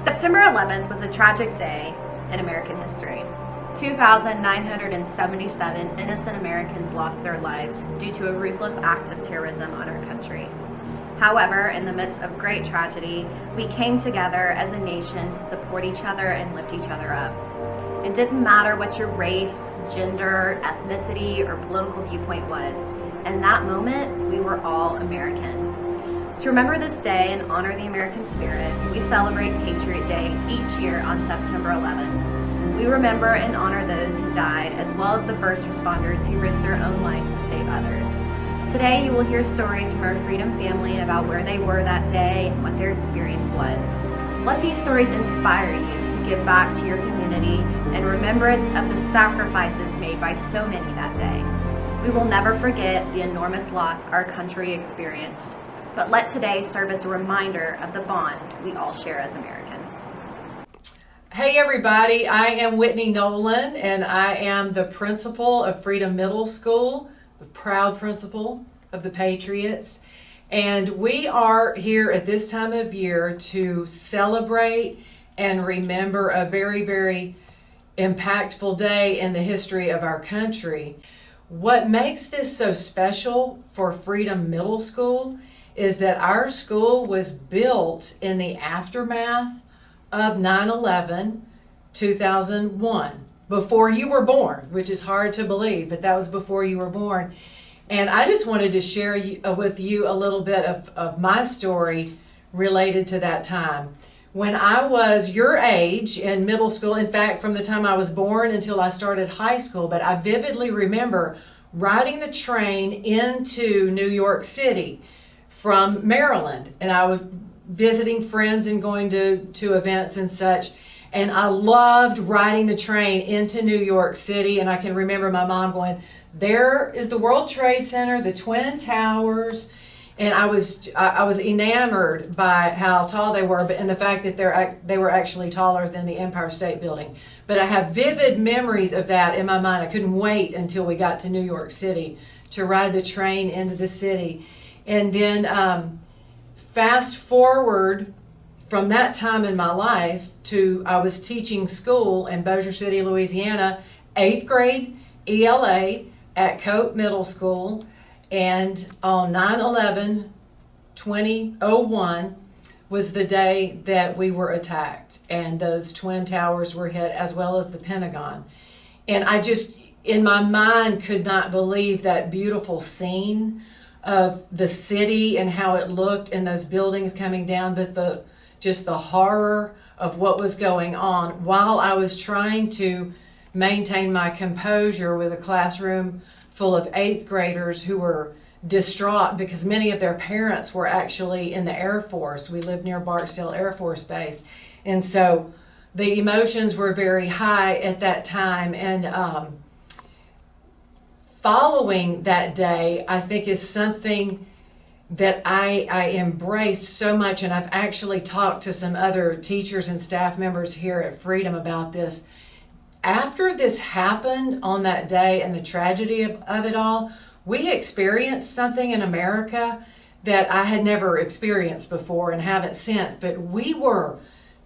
September 11th was a tragic day in American history. 2,977 innocent Americans lost their lives due to a ruthless act of terrorism on our country. However, in the midst of great tragedy, we came together as a nation to support each other and lift each other up. It didn't matter what your race, gender, ethnicity, or political viewpoint was. In that moment, we were all American. To remember this day and honor the American spirit, we celebrate Patriot Day each year on September 11th. We remember and honor those who died, as well as the first responders who risked their own lives to save others. Today, you will hear stories from our Freedom family about where they were that day and what their experience was. Let these stories inspire you to give back to your community in remembrance of the sacrifices made by so many that day. We will never forget the enormous loss our country experienced, but let today serve as a reminder of the bond we all share as Americans. Hey everybody, I am Whitney Nolan and I am the principal of Freedom Middle School, the proud principal of the Patriots. And we are here at this time of year to celebrate and remember a very, very impactful day in the history of our country. What makes this so special for Freedom Middle School is that our school was built in the aftermath of 9/11, 2001, before you were born, which is hard to believe, but that was before you were born. And I just wanted to share with you a little bit of my story related to that time. When I was your age in middle school, in fact, from the time I was born until I started high school, but I vividly remember riding the train into New York City from Maryland, and I was visiting friends and going to events and such, and I loved riding the train into New York City. And I can remember my mom going, there is the World Trade Center, the Twin Towers, and I was enamored by how tall they were, and the fact that they were actually taller than the Empire State Building. But I have vivid memories of that in my mind. I couldn't wait until we got to New York City to ride the train into the city. And then fast forward from that time in my life to I was teaching school in Bossier City, Louisiana, 8th grade ELA at Cope Middle School. And on 9/11/2001 was the day that we were attacked, and those Twin Towers were hit, as well as the Pentagon. And I just, in my mind, could not believe that beautiful scene of the city and how it looked and those buildings coming down, but just the horror of what was going on while I was trying to maintain my composure with a classroom full of 8th graders who were distraught because many of their parents were actually in the Air Force. We lived near Barksdale Air Force Base, and so the emotions were very high at that time. And following that day, I think, is something that I embraced so much, and I've actually talked to some other teachers and staff members here at Freedom about this. After this happened on that day and the tragedy of it all, we experienced something in America that I had never experienced before and haven't since, but we were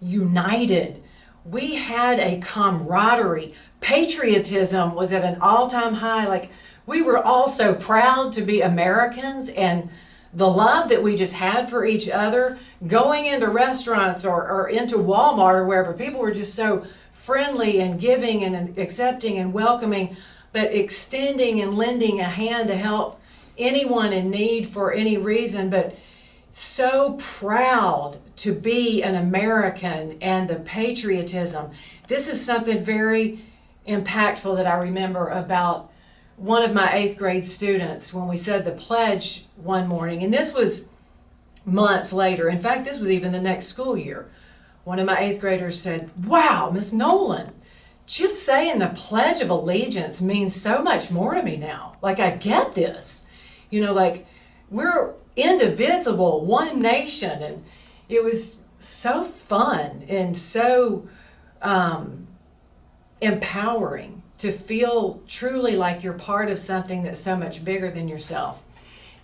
united. We had a camaraderie. Patriotism was at an all-time high. Like, we were all so proud to be Americans, and the love that we just had for each other, going into restaurants or into Walmart or wherever, people were just so friendly and giving and accepting and welcoming, but extending and lending a hand to help anyone in need for any reason, but so proud to be an American, and the patriotism. This is something very impactful that I remember about one of my 8th grade students when we said the pledge one morning, and this was months later. In fact, this was even the next school year. One of my 8th graders said, "Wow, Miss Nolan, just saying the Pledge of Allegiance means so much more to me now. Like, I get this. You know, like, we're indivisible, one nation." And it was so fun and so empowering to feel truly like you're part of something that's so much bigger than yourself.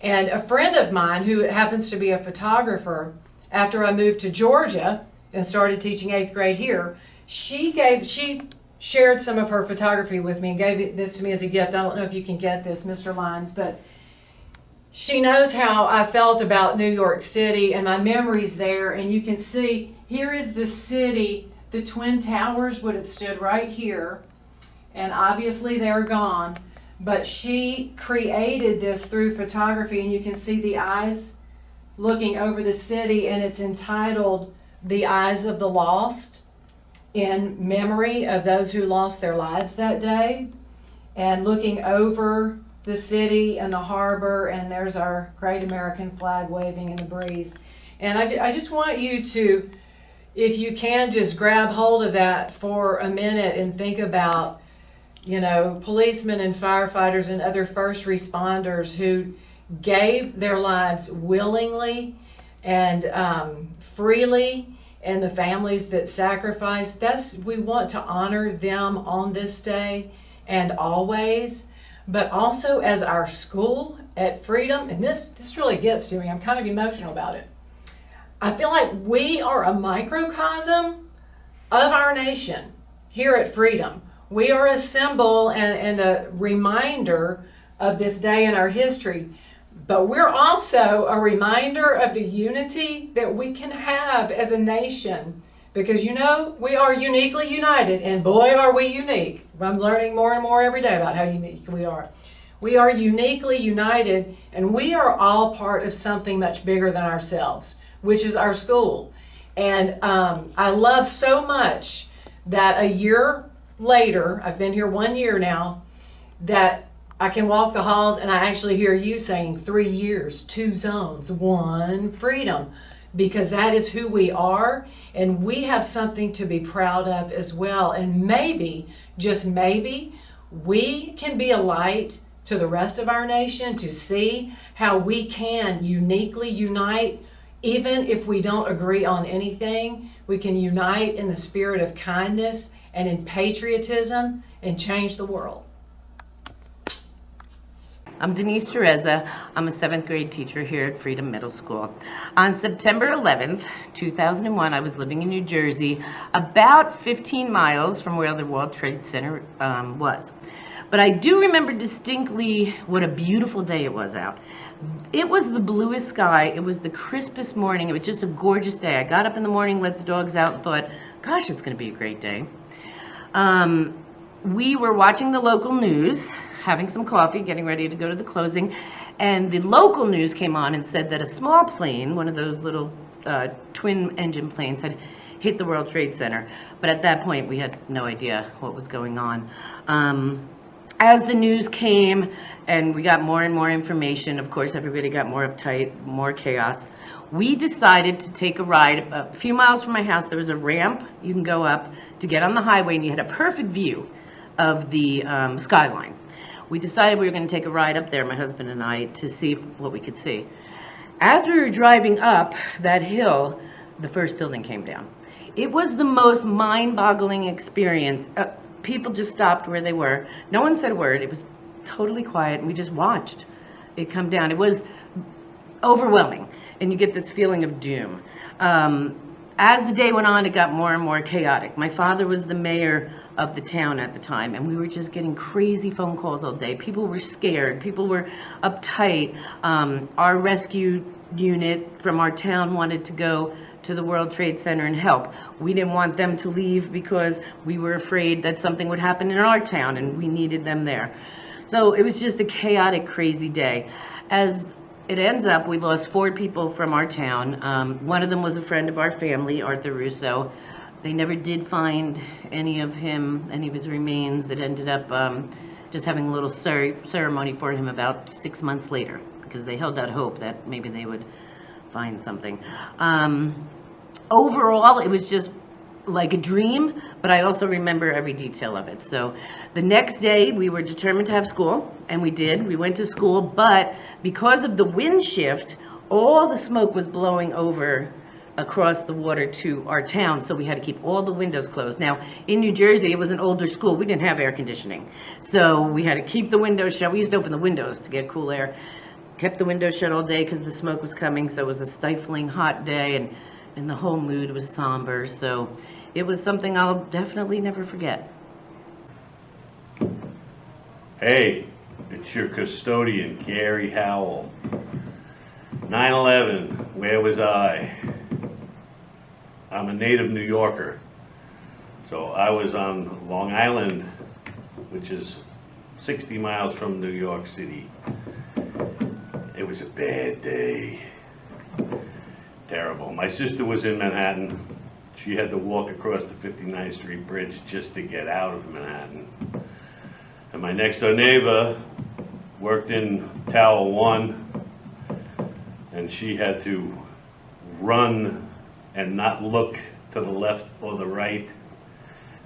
And a friend of mine who happens to be a photographer, after I moved to Georgia and started teaching 8th grade here, she shared some of her photography with me and gave this to me as a gift. I don't know if you can get this, Mr. Lyons, but she knows how I felt about New York City and my memories there. And you can see, here is the city. The Twin Towers would have stood right here, and obviously they're gone. But she created this through photography, and you can see the eyes looking over the city, and it's entitled The Eyes of the Lost, in memory of those who lost their lives that day, and looking over the city and the harbor, and there's our great American flag waving in the breeze. And I just want you to, if you can, just grab hold of that for a minute and think about, you know, policemen and firefighters and other first responders who gave their lives willingly and freely, and the families that sacrificed. We want to honor them on this day and always, but also as our school at Freedom, and this really gets to me, I'm kind of emotional about it. I feel like we are a microcosm of our nation here at Freedom. We are a symbol and a reminder of this day in our history, but we're also a reminder of the unity that we can have as a nation, because, you know, we are uniquely united, and boy, are we unique. I'm learning more and more every day about how unique we are. We are uniquely united, and we are all part of something much bigger than ourselves, which is our school. And I love so much that a year later, I've been here 1 year now, that I can walk the halls and I actually hear you saying 3 years, 2 zones, 1 freedom, because that is who we are, and we have something to be proud of as well. And maybe, just maybe, we can be a light to the rest of our nation to see how we can uniquely unite. Even if we don't agree on anything, we can unite in the spirit of kindness and in patriotism and change the world. I'm Denise Teresa. I'm a 7th grade teacher here at Freedom Middle School. On September 11th, 2001, I was living in New Jersey, about 15 miles from where the World Trade Center was. But I do remember distinctly what a beautiful day it was out. It was the bluest sky. It was the crispest morning. It was just a gorgeous day. I got up in the morning, let the dogs out, and thought, gosh, it's going to be a great day. We were watching the local news, having some coffee, getting ready to go to the closing, and the local news came on and said that a small plane, one of those little twin engine planes, had hit the World Trade Center. But at that point, we had no idea what was going on. As the news came and we got more and more information, of course, everybody got more uptight, more chaos. We decided to take a ride. A few miles from my house, there was a ramp you can go up to get on the highway, and you had a perfect view of the skyline. We decided we were going to take a ride up there, my husband and I, to see what we could see. As we were driving up that hill, the first building came down. It was the most mind-boggling experience. People just stopped where they were. No one said a word. It was totally quiet, and we just watched it come down. It was overwhelming, and you get this feeling of doom. As the day went on, it got more and more chaotic. My father was the mayor of the town at the time, and we were just getting crazy phone calls all day. People were scared. People were uptight. Our rescue unit from our town wanted to go to the World Trade Center and help. We didn't want them to leave because we were afraid that something would happen in our town, and we needed them there. So it was just a chaotic, crazy day. As it ends up, we lost 4 people from our town. One of them was a friend of our family, Arthur Russo. They never did find any of his remains. It ended up just having a little ceremony for him about 6 months later, because they held out hope that maybe they would find something. Overall, it was just like a dream, but I also remember every detail of it. So the next day, we were determined to have school, and we did. We went to school, but because of the wind shift, all the smoke was blowing over across the water to our town, so we had to keep all the windows closed. Now, in New Jersey, it was an older school. We didn't have air conditioning, so we had to keep the windows shut. We used to open the windows to get cool air. Kept the windows shut all day because the smoke was coming, so it was a stifling hot day, and and the whole mood was somber, so it was something I'll definitely never forget. Hey, it's your custodian, Gary Howell. 9/11, where was I? I'm a native New Yorker. So I was on Long Island, which is 60 miles from New York City. It was a bad day. Terrible. My sister was in Manhattan. She had to walk across the 59th Street Bridge just to get out of Manhattan. And my next door neighbor worked in Tower 1, and she had to run and not look to the left or the right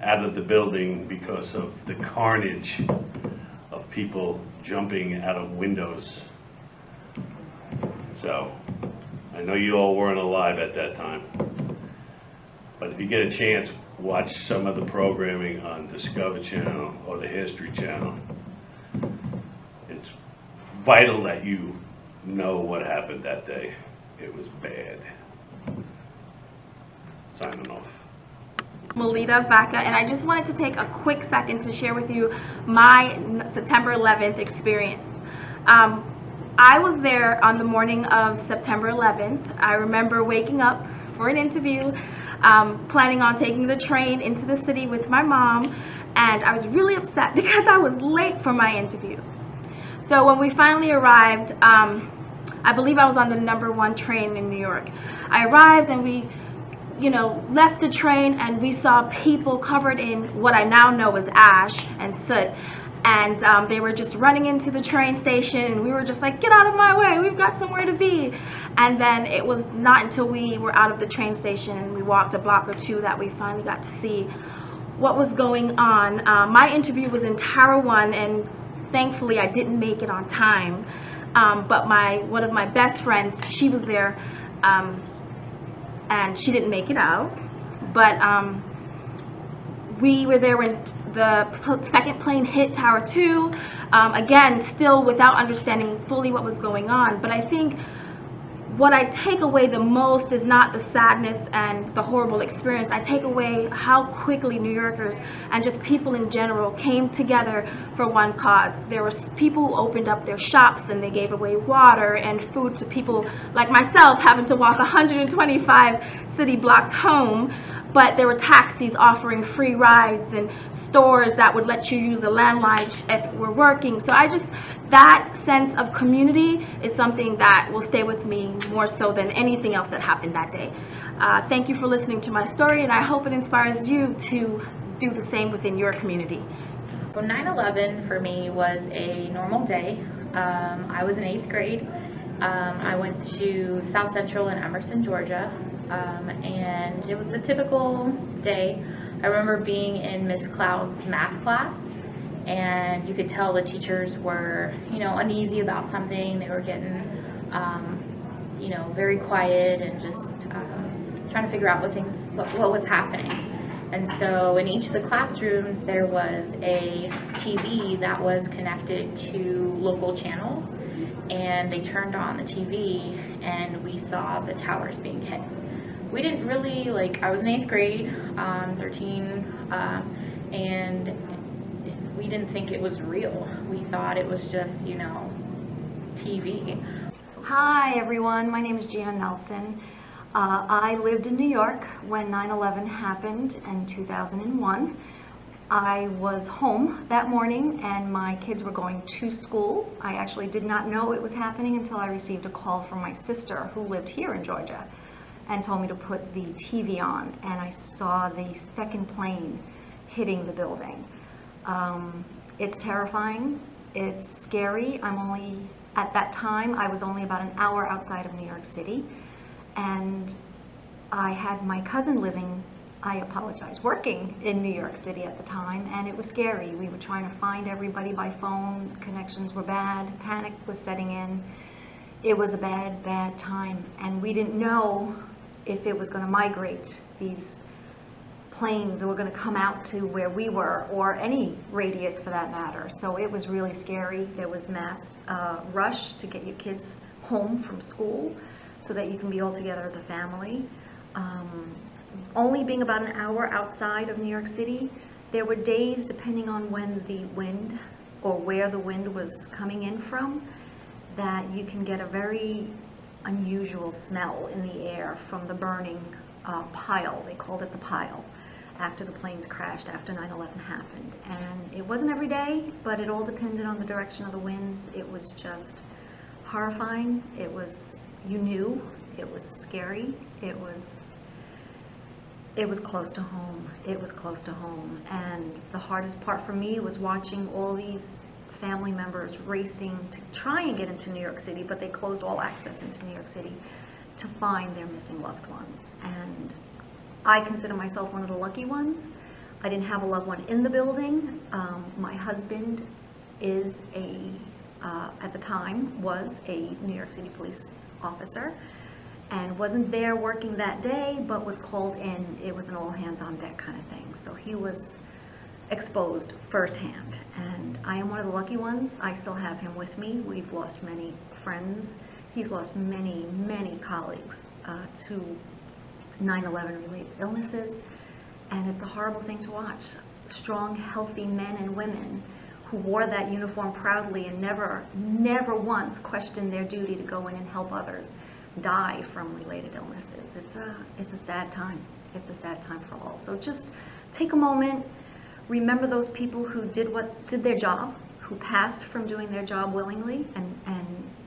out of the building because of the carnage of people jumping out of windows. So, I know you all weren't alive at that time, but if you get a chance, watch some of the programming on Discovery Channel or the History Channel. It's vital that you know what happened that day. It was bad. Signing off. Melita Vaca, and I just wanted to take a quick second to share with you my September 11th experience. I was there on the morning of September 11th. I remember waking up for an interview, planning on taking the train into the city with my mom, and I was really upset because I was late for my interview. So when we finally arrived, I believe I was on the #1 train in New York. I arrived and we left the train, and we saw people covered in what I now know as ash and soot. And they were just running into the train station, and we were just like, get out of my way, we've got somewhere to be. And then it was not until we were out of the train station and we walked a block or two that we finally got to see what was going on. My interview was in Tower 1, and thankfully I didn't make it on time. But one of my best friends, she was there, and she didn't make it out. But we were there when the second plane hit Tower 2, again, still without understanding fully what was going on. But I think what I take away the most is not the sadness and the horrible experience. I take away how quickly New Yorkers and just people in general came together for one cause. There were people who opened up their shops and they gave away water and food to people like myself having to walk 125 city blocks home. But there were taxis offering free rides and stores that would let you use a landline if it were working. So that sense of community is something that will stay with me more so than anything else that happened that day. Thank you for listening to my story, and I hope it inspires you to do the same within your community. Well, 9/11 for me was a normal day. I was in 8th grade. I went to South Central in Emerson, Georgia. And it was a typical day. I remember being in Miss Cloud's math class, and you could tell the teachers were, uneasy about something. They were getting, very quiet and just trying to figure out what was happening. And so in each of the classrooms, there was a TV that was connected to local channels, and they turned on the TV, and we saw the towers being hit. We didn't really, I was in 8th grade, 13, and we didn't think it was real. We thought it was just, TV. Hi everyone, my name is Gina Nelson. I lived in New York when 9/11 happened in 2001. I was home that morning and my kids were going to school. I actually did not know it was happening until I received a call from my sister who lived here in Georgia and told me to put the TV on, and I saw the second plane hitting the building. It's terrifying, it's scary. At that time, I was only about an hour outside of New York City, and I had my cousin working in New York City at the time, and it was scary. We were trying to find everybody by phone, connections were bad, panic was setting in. It was a bad, bad time, and we didn't know if it was going to migrate. These planes that were going to come out to where we were, or any radius for that matter. So it was really scary. There was mass rush to get your kids home from school so that you can be all together as a family. Only being about an hour outside of New York City, there were days, depending on when the wind or where the wind was coming in from, that you can get a very unusual smell in the air from the burning pile. They called it the pile after the planes crashed, after 9/11 happened. And it wasn't every day, but it all depended on the direction of the winds. It was just horrifying. It was, you knew, it was scary. It was close to home. It was close to home. And the hardest part for me was watching all these family members racing to try and get into New York City, but they closed all access into New York City to find their missing loved ones. And I consider myself one of the lucky ones. I didn't have a loved one in the building. My husband is at the time, was a New York City police officer and wasn't there working that day, but was called in. It was an all hands on deck kind of thing. So he was exposed firsthand. And I am one of the lucky ones. I still have him with me. We've lost many friends. He's lost many, many colleagues to 9/11 related illnesses. And it's a horrible thing to watch. Strong, healthy men and women who wore that uniform proudly and never once questioned their duty to go in and help others die from related illnesses. It's a sad time. It's a sad time for all. So just take a moment, remember those people who did their job, who passed from doing their job willingly and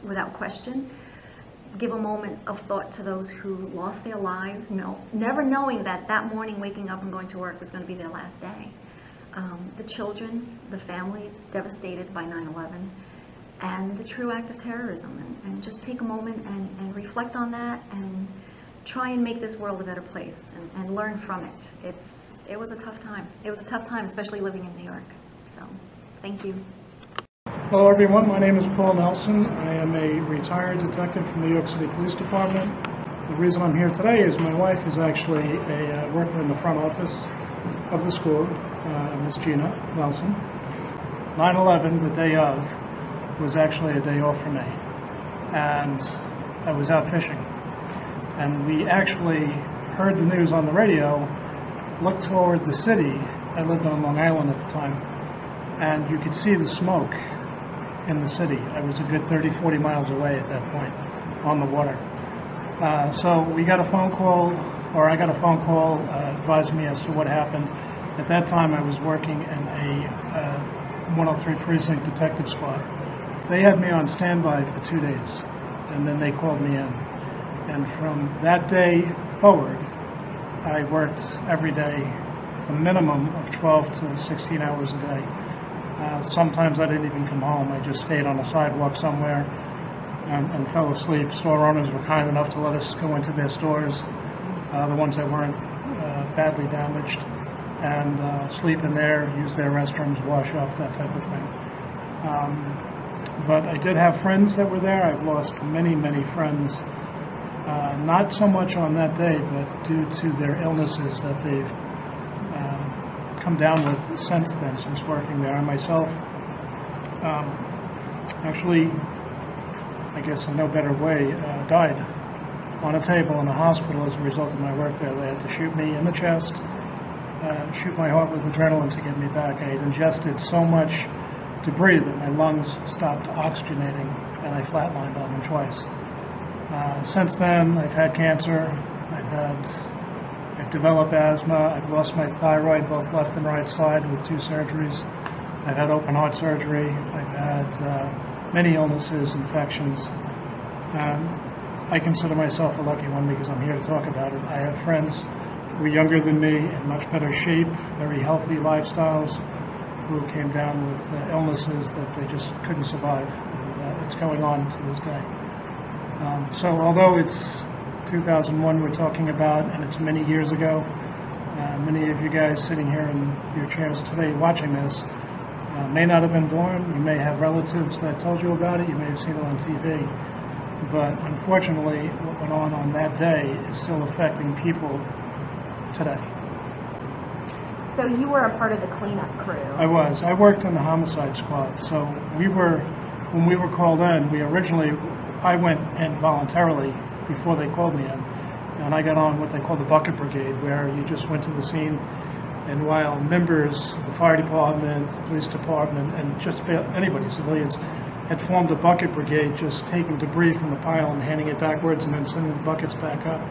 without question. Give a moment of thought to those who lost their lives, never knowing that morning waking up and going to work was going to be their last day. The children, the families devastated by 9/11, and the true act of terrorism. And just take a moment and reflect on that and try and make this world a better place and learn from it. It was a tough time. It was a tough time, especially living in New York. So, thank you. Hello everyone, my name is Paul Nelson. I am a retired detective from the New York City Police Department. The reason I'm here today is my wife is actually a worker in the front office of the school, Miss Gina Nelson. 9/11, the day of, was actually a day off for me. And I was out fishing. And we actually heard the news on the radio, looked toward the city. I lived on Long Island at the time. And you could see the smoke in the city. I was a good 30, 40 miles away at that point on the water. So we got a phone call, or I got a phone call advising me as to what happened. At that time I was working in a 103 Precinct Detective Squad. They had me on standby for 2 days, and then they called me in. And from that day forward, I worked every day, a minimum of 12 to 16 hours a day. Sometimes I didn't even come home. I just stayed on a sidewalk somewhere and fell asleep. Store owners were kind enough to let us go into their stores, the ones that weren't badly damaged, and sleep in there, use their restrooms, wash up, that type of thing. But I did have friends that were there. I've lost many, many friends, not so much on that day, but due to their illnesses that they've come down with since then, since working there. I myself, actually, I guess in no better way, died on a table in a hospital as a result of my work there. They had to shoot me in the chest, shoot my heart with adrenaline to get me back. I had ingested so much debris that my lungs stopped oxygenating, and I flatlined on them twice. Since then, I've had cancer. I've developed asthma. I've lost my thyroid, both left and right side, with 2 surgeries. I've had open heart surgery. I've had many illnesses, infections. I consider myself a lucky one because I'm here to talk about it. I have friends who are younger than me, in much better shape, very healthy lifestyles, who came down with illnesses that they just couldn't survive. And it's going on to this day. So although it's 2001 we're talking about, and it's many years ago, many of you guys sitting here in your chairs today watching this may not have been born. You may have relatives that told you about it. You may have seen it on TV. But unfortunately, what went on that day is still affecting people today. So you were a part of the cleanup crew. I was. I worked in the homicide squad. So when we were called in, I went in voluntarily before they called me in. and I got on what they call the bucket brigade, where you just went to the scene, and while members of the fire department, the police department, and just about anybody, civilians, had formed a bucket brigade, just taking debris from the pile and handing it backwards and then sending the buckets back up.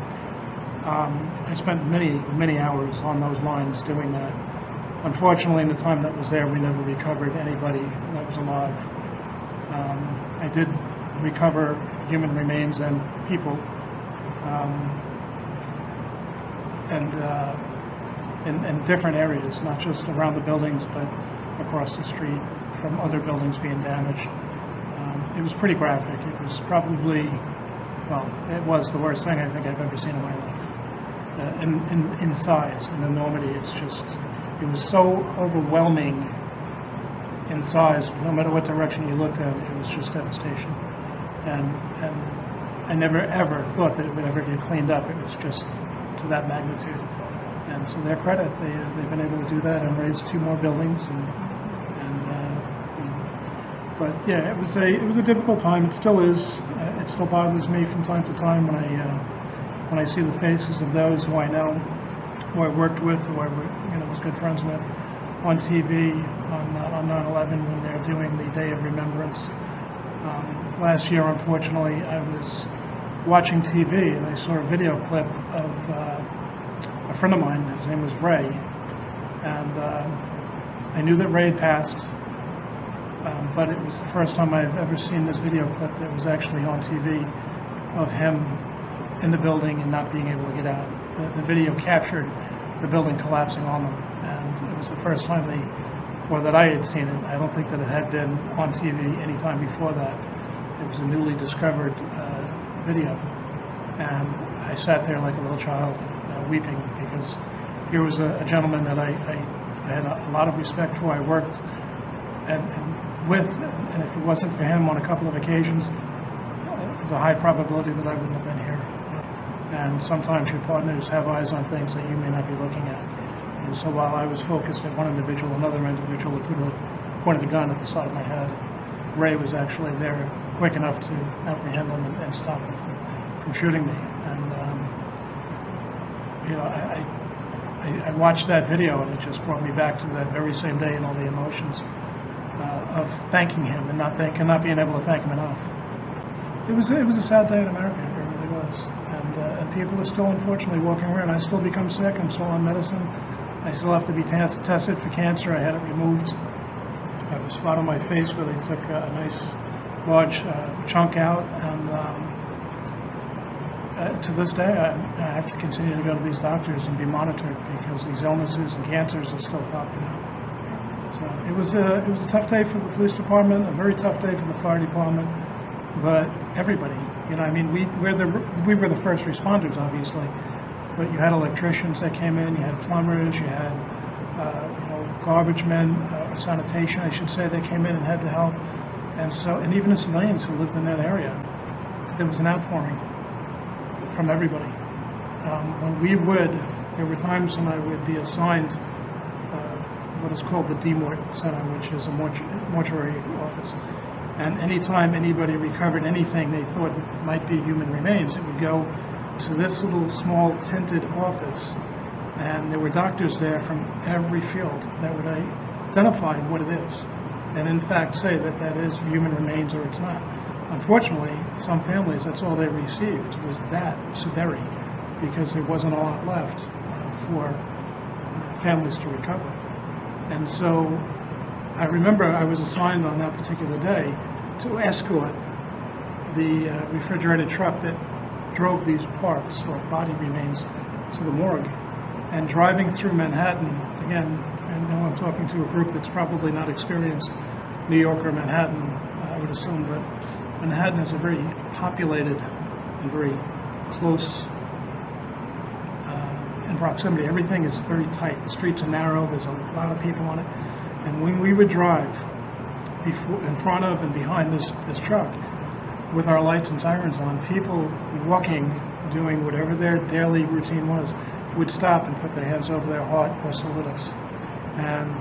I spent many hours on those lines doing that. Unfortunately, in the time that was there, we never recovered anybody that was alive. I did recover human remains and people, in different areas, not just around the buildings, but across the street from other buildings being damaged. It was pretty graphic. It was probably, well, it was the worst thing I think I've ever seen in my life. In size, in enormity, it was so overwhelming in size. No matter what direction you looked at, it was just devastation. And I never ever thought that it would ever get cleaned up. It was just to that magnitude. And to their credit, they've been able to do that and raise 2 more buildings. But yeah, it was a difficult time. It still is. It still bothers me from time to time when I see the faces of those who I know, who I worked with, who I was good friends with, on TV on 9/11 when they're doing the Day of Remembrance. Last year, unfortunately, I was watching TV and I saw a video clip of a friend of mine. His name was Ray, and I knew that Ray had passed. But it was the first time I've ever seen this video clip that was actually on TV of him in the building and not being able to get out. The video captured the building collapsing on them, and it was the first time that I had seen it. I don't think that it had been on TV any time before that. It was a newly discovered video, and I sat there like a little child, weeping, because here was a gentleman that I had a lot of respect for. I worked with, and if it wasn't for him on a couple of occasions, there's a high probability that I wouldn't have been here. And sometimes your partners have eyes on things that you may not be looking at. And so while I was focused at one individual, another individual could have pointed a gun at the side of my head. Ray was actually there quick enough to apprehend him and stop him from shooting me. And I watched that video, and it just brought me back to that very same day and all the emotions of thanking him and not being able to thank him enough. It was a sad day in America. It really was, and people are still unfortunately walking around. I still become sick. I'm still on medicine. I still have to be tested for cancer. I had it removed. I have a spot on my face where they took a nice large chunk out, and to this day I have to continue to go to these doctors and be monitored because these illnesses and cancers are still popping up. So it was a tough day for the police department, a very tough day for the fire department, but everybody, we were the first responders, obviously, but you had electricians that came in, you had plumbers, you had garbage men, sanitation, I should say, that came in and had to help, and even the civilians who lived in that area. There was an outpouring from everybody. There were times when I would be assigned what is called the DMORT Center, which is a mortuary office. And anytime anybody recovered anything they thought might be human remains, it would go to this little small tinted office. And there were doctors there from every field that would identify what it is. And in fact say that is human remains or it's not. Unfortunately, some families, that's all they received was that severity, because there wasn't a lot left for families to recover. And so I remember I was assigned on that particular day to escort the refrigerated truck that drove these parts or body remains to the morgue. And driving through Manhattan, again, I know I'm talking to a group that's probably not experienced New York or Manhattan, I would assume, but Manhattan is a very populated and very close in proximity. Everything is very tight. The streets are narrow. There's a lot of people on it. And when we would drive in front of and behind this truck with our lights and sirens on, people walking, doing whatever their daily routine was, would stop and put their hands over their heart or salute us. And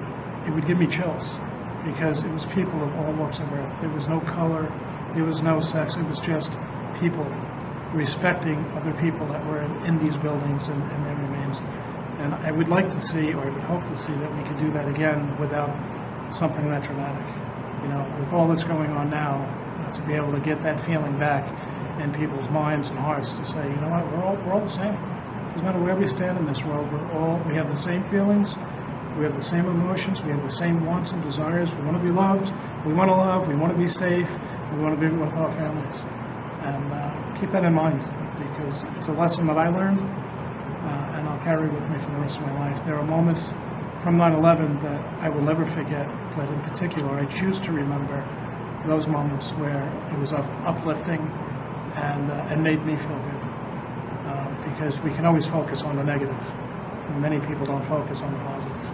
it would give me chills because it was people of all walks of earth. There was no color. There was no sex. It was just people respecting other people that were in these buildings and their remains. And I would like to see, or I would hope to see, that we could do that again without something that dramatic. You know, with all that's going on now, to be able to get that feeling back in people's minds and hearts to say, you know what, we're all the same. Doesn't matter where we stand in this world, we have the same feelings, we have the same emotions, we have the same wants and desires. We want to be loved, we want to love, we want to be safe, we want to be with our families. And keep that in mind, because it's a lesson that I learned, and I'll carry with me for the rest of my life. There are moments from 9/11 that I will never forget, but in particular, I choose to remember those moments where it was uplifting and made me feel good. Because we can always focus on the negative, and many people don't focus on the positive.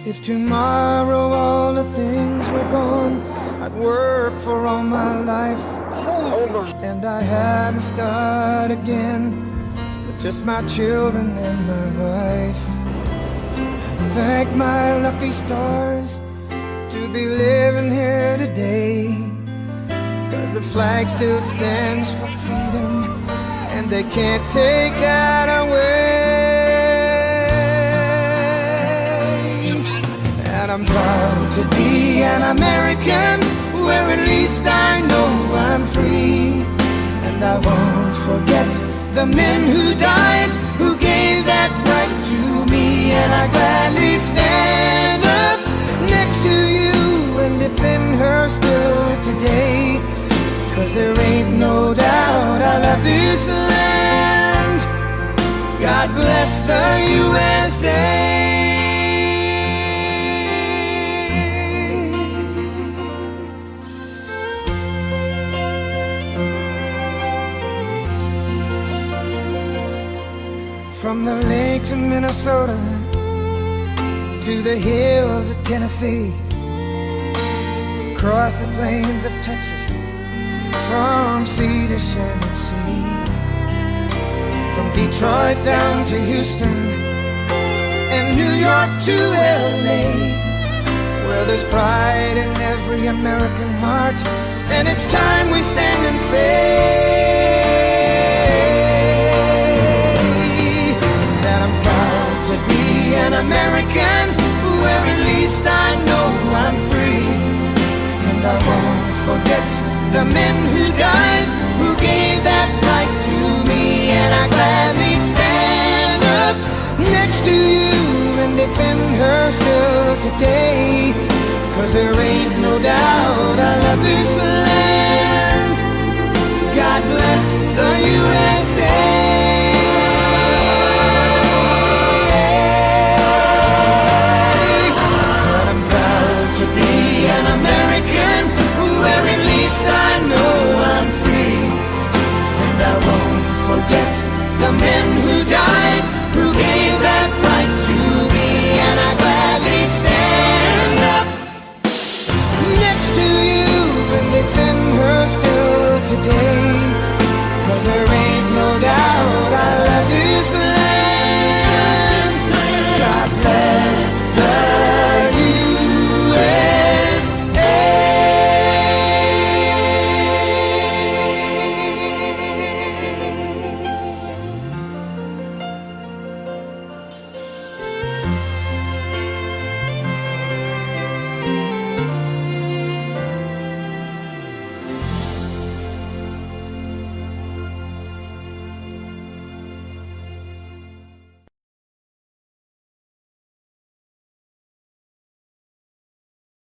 If tomorrow all the things were gone, I'd work for all my life, and I had to start again with just my children and my wife. I'd thank my lucky stars to be living here today, 'cause the flag still stands for freedom, and they can't take that away. And I'm proud to be an American, where at least I know I'm free. And I won't forget the men who died, who gave that right to me. And I gladly stand up next to you and defend her still today, 'cause there ain't no doubt I love this land. God bless the USA. From the lakes of Minnesota to the hills of Tennessee, across the plains of Texas, from sea to shining sea, from Detroit down to Houston and New York to LA. Well, there's pride in every American heart, and it's time we stand and say that I'm proud to be an American, where at least I know I'm free. And I won't forget the men who died, who gave that right to me. And I gladly stand up next to you and defend her still today, 'cause there ain't no doubt I love this land.